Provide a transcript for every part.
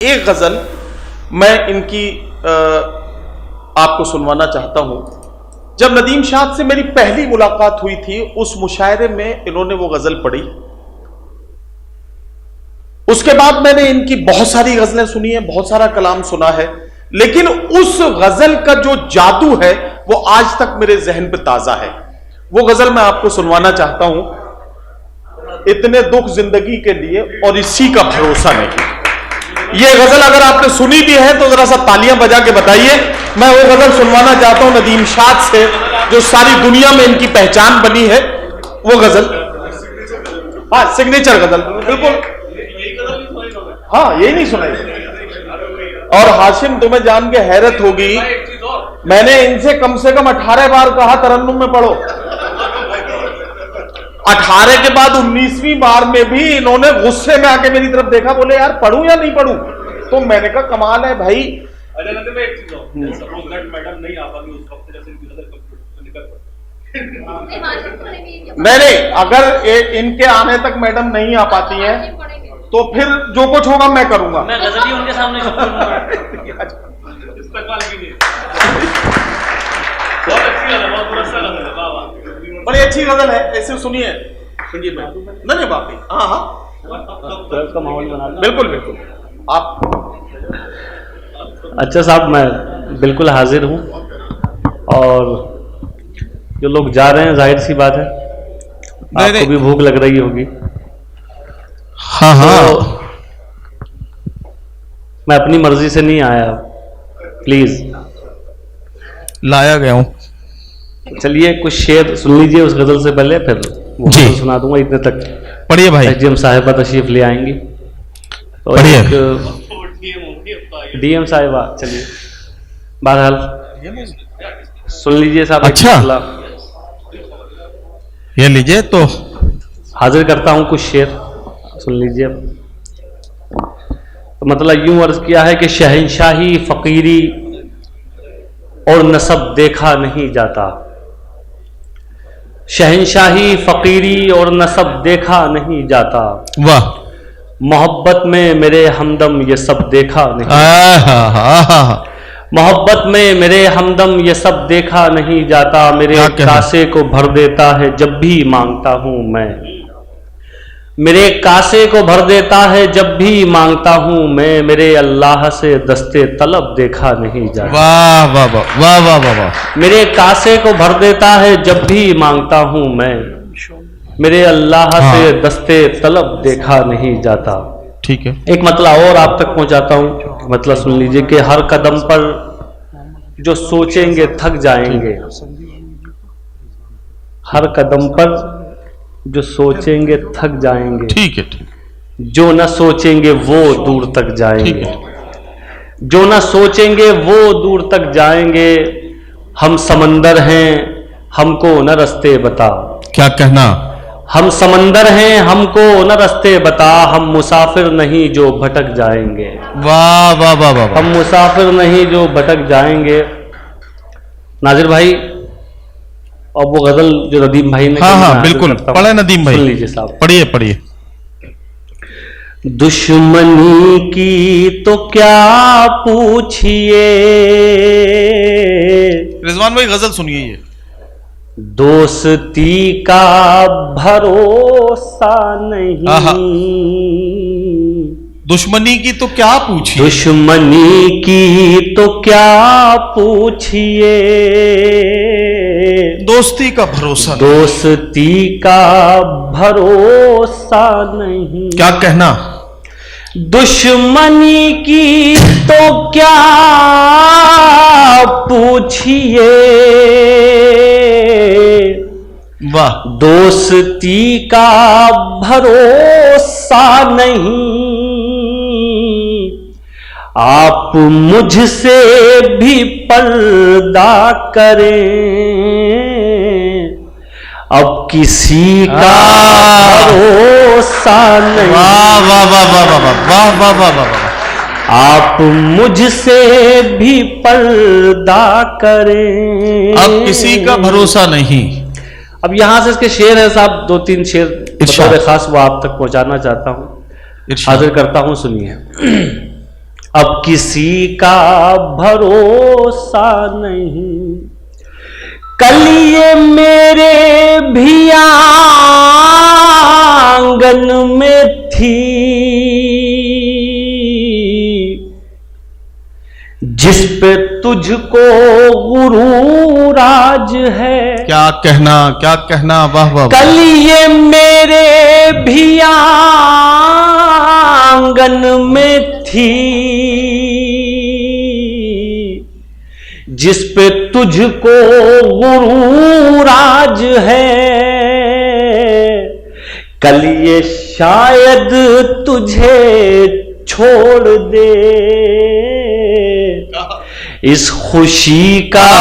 एक गजल मैं इनकी आपको सुनवाना चाहता हूं। जब नदीम शाद से मेरी पहली मुलाकात हुई थी, उस मुशायरे में इन्होंने वो गजल पढ़ी। उसके बाद मैंने इनकी बहुत सारी गजलें सुनी है, बहुत सारा कलाम सुना है, लेकिन उस गजल का जो जादू है वो आज तक मेरे जहन पे ताजा है। वो गजल मैं आपको सुनवाना चाहता हूं। इतने दुख जिंदगी के लिए और इसी का भरोसा नहीं। ये गजल अगर आपने सुनी भी है तो जरा सा तालियां बजा के बताइए। मैं वो गजल सुनवाना चाहता हूं नदीम शाद से, जो सारी दुनिया में इनकी पहचान बनी है। वो गजल, हाँ, सिग्नेचर गजल, बिल्कुल, हाँ, यही नहीं सुनाई। और हाशिम, तुम्हें जान के हैरत होगी, मैंने इनसे कम से कम 18 बार कहा तरन्नुम में पढ़ो। 18 के बाद 19वीं बार में भी इन्होंने गुस्से में आके मेरी तरफ देखा, बोले यार पढ़ूं या नहीं पढ़ूं। तो मैंने कहा कमाल है भाई। नहीं, अगर इनके आने तक मैडम नहीं आ पाती हैं तो फिर जो कुछ होगा मैं करूंगा। मैं गजल ही उनके सामने बड़ी अच्छी गजल है, ऐसे सुनिए, सुनिए। नहीं बापी, हाँ हाँ, का माहौल बना, बिल्कुल बिल्कुल। आप अच्छा साहब, मैं बिल्कुल हाजिर हूँ। और जो लोग जा रहे हैं, जाहिर सी बात है आपको भी भूख लग रही होगी। हाँ हाँ, तो मैं अपनी मर्जी से नहीं आया, प्लीज लाया गया हूँ। चलिए कुछ शेर सुन लीजिए उस गजल से पहले, फिर वो जी सुना दूंगा। इतने तक पढ़िए भाई। एसडीएम साहिबा तशरीफ ले आएंगी, तो डीएम साहिबा, चलिए बहरहाल सुन लीजिए साहब। अच्छा, ये लीजिए, तो हाजिर करता हूं कुछ शेर, सुन लीजिए। तो मतलब यूं अर्ज किया है कि शहंशाही फकीरी और नसब देखा नहीं जाता, शहंशाही फकीरी और नसब देखा नहीं जाता, वाह, मोहब्बत में मेरे हमदम ये सब देखा नहीं, मोहब्बत में मेरे हमदम ये सब देखा नहीं जाता, मेरे कासे को भर देता है जब भी मांगता हूं मैं, मेरे कासे को भर देता है जब भी मांगता हूं मैं, मेरे अल्लाह से दस्ते तलब देखा नहीं जाता। वाह वाह वाह वाह वाह वाह वाह। मेरे कासे को भर देता है जब भी मांगता हूं मैं, मेरे अल्लाह से दस्ते तलब देखा नहीं जाता। ठीक है, एक मतलब और आप तक पहुंचाता हूं, मतलब सुन लीजिए कि हर कदम पर जो सोचेंगे थक जाएंगे, हर कदम पर जो सोचेंगे थक जाएंगे, ठीक है, ठीक, जो न सोचेंगे वो दूर तक जाएंगे, जो न सोचेंगे वो दूर तक जाएंगे, हम समंदर हैं हमको न रास्ते बता, क्या कहना, हम समंदर हैं हमको न रास्ते बता, हम मुसाफिर नहीं जो भटक जाएंगे, वाह वाह वाह वाह, हम मुसाफिर नहीं जो भटक जाएंगे। नाजिर भाई, और वो गजल जो नदीम भाई ने, हाँ हाँ बिल्कुल, पढ़े नदीम भाई, सुन लीजिए साहब, पढ़िए पढ़िए। दुश्मनी की तो क्या पूछिए, रिजवान भाई गजल सुनिए। ये दोस्ती का भरोसा नहीं, दुश्मनी की तो क्या पूछिए, दुश्मनी की तो क्या पूछिए, दोस्ती का भरोसा, दोस्ती का भरोसा नहीं, क्या कहना, दुश्मनी की तो क्या पूछिए, वाह, दोस्ती का भरोसा नहीं, आप मुझसे भी पर्दा करें, अब किसी का भरोसा नहीं, वाह वाह वाह वाह वाह वाह वाह वाह वाह, आप मुझसे भी पर्दा करें, अब किसी का भरोसा नहीं। अब यहां से इसके शेर है साहब, 2-3 शेर बतौर खास वो आप तक पहुंचाना चाहता हूं, हाजिर करता हूं, सुनिए। अब किसी का भरोसा नहीं। कल ये मेरे भी आंगन में थी, जिस पे तुझको गुरूर आज है। क्या कहना, वाह वाह। कल ये मेरे भी आंगन में थी, जिस पे तुझको गुरूर आज है। कल ये शायद तुझे छोड़ दे, इस खुशी का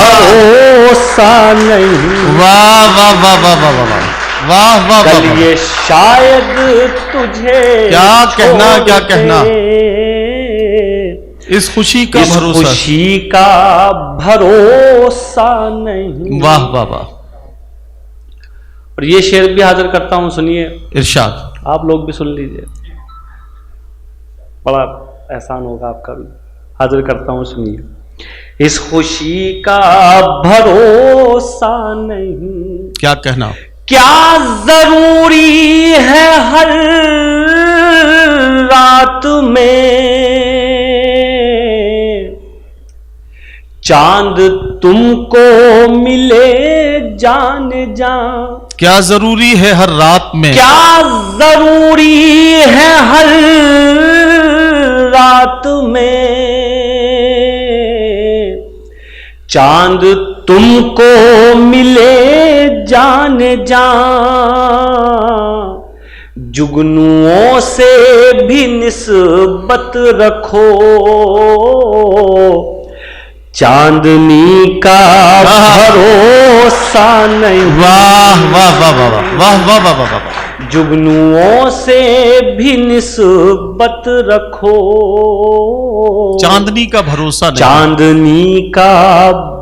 भरोसा नहीं। वाह वाह वाह वाह वाह वाह वाह वाह। कल ये शायद तुझे क्या कहना, इस खुशी का भरोसा, खुशी का भरोसा नहीं। वाह वाह वाह। और ये शेर भी हाजिर करता हूं, सुनिए। इरशाद। आप लोग भी सुन लीजिए, बड़ा एहसान होगा आपका भी। हाजिर करता हूं, सुनिए। इस खुशी का भरोसा नहीं। क्या कहना, क्या जरूरी है हर रात में चांद तुमको मिले जाने जा। क्या जरूरी है हर रात में, क्या जरूरी है हर रात में चांद तुमको मिले जाने जा। जुगनुओं से भी निस्बत रखो, चांदनी का भरोसा नहीं। वाह वाह वाह वाह वाह वाह वाह वाह वाह। जुगनुओं से भी निस्बत रखो, चांदनी का भरोसा नहीं। चांदनी का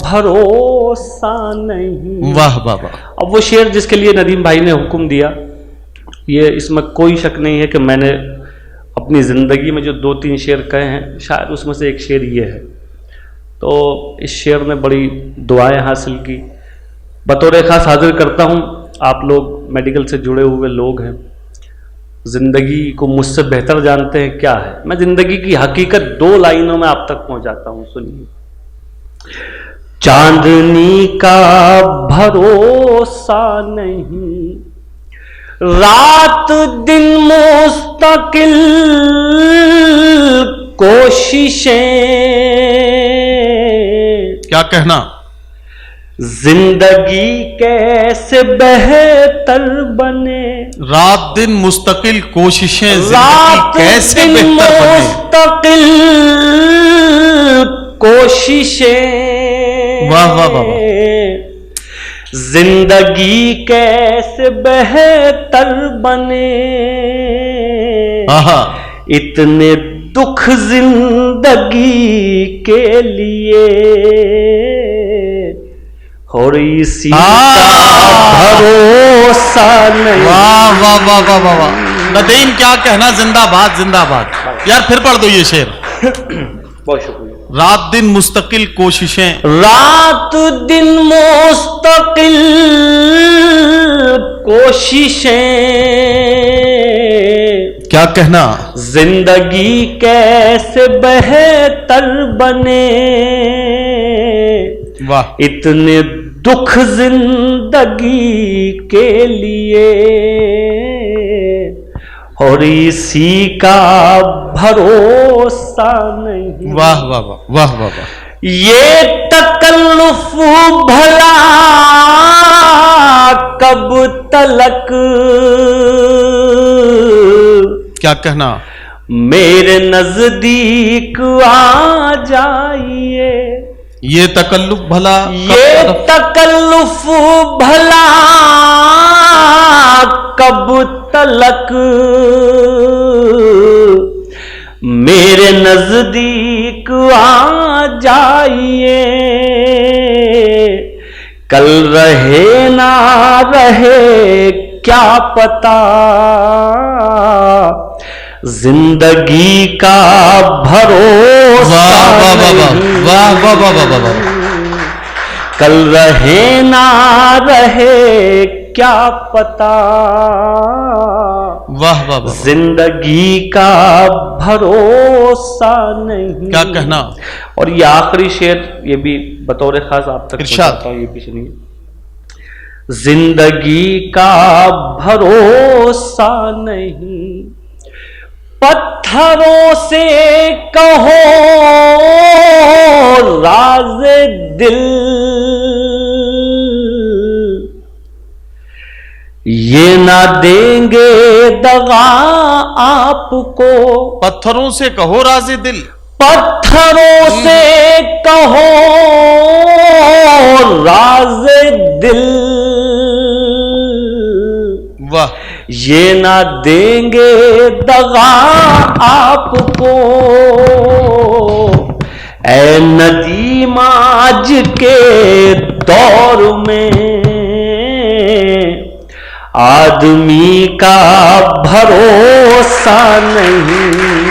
भरोसा नहीं। वाह वाह वाह। अब वो शेर जिसके लिए नदीम भाई ने हुक्म दिया, ये इसमें कोई शक नहीं है कि मैंने अपनी जिंदगी में जो 2-3 शेर कहे हैं, शायद उसमें से एक शेर ये है। तो इस शेर ने बड़ी दुआएं हासिल की। बतौर खास हाजिर करता हूँ, आप लोग मेडिकल से जुड़े हुए लोग हैं, जिंदगी को मुझसे बेहतर जानते हैं क्या है। मैं जिंदगी की हकीकत 2 लाइनों में आप तक पहुंचाता हूं, सुनिए। चांदनी का भरोसा नहीं, रात दिन मुस्तकिल कोशिशें। क्या कहना, जिंदगी कैसे बेहतर बने। रात दिन मुस्तकिल कोशिशें, रात कैसे दिन बेहतर बने। मुस्तकिल कोशिशें। वाह वाह वाह। जिंदगी कैसे बेहतर बने, आहा। इतने दुख जिंदगी के लिए, और इसी का भरोसा नहीं। वाह वाह वाह वाह वाह वाह। नदीम क्या कहना, जिंदाबाद जिंदाबाद। यार फिर पढ़ दो ये शेर। बहुत शुक्रिया। रात दिन मुस्तकिल कोशिशें, रात दिन मुस्तकिल कोशिशें। क्या कहना, जिंदगी कैसे बेहतर बने, वाह। इतने दुख जिंदगी के लिए, और इसी का भरोसा नहीं। वाह वाह वाह वाह वाह वाह। ये तकल्लुफ भला कब तलक, क्या कहना, मेरे नजदीक आ जाइए। ये तकल्लुफ भला, ये तकल्लुफ भला कब तलक, मेरे नजदीक आ जाइए। कल रहे ना रहे क्या पता, जिंदगी का भरोसा नहीं, वाह वाह वाह वाह वाह वाह, कल रहे ना रहे क्या पता, वाह वाह वाह, जिंदगी का भरोसा नहीं। क्या कहना। और ये आखिरी शेर, ये भी बतौर खास आप तक इरशाद। पहुंचाता हूं, ये पीछे नहीं। जिंदगी का भरोसा नहीं, पत्थरों से कहो राज दिल, ये ना देंगे दगा आपको। पत्थरों से कहो राज़े दिल, पत्थरों से कहो राज दिल, वाह, ये ना देंगे दगा आपको। ऐ नदीम आज के दौर में आदमी का भरोसा नहीं,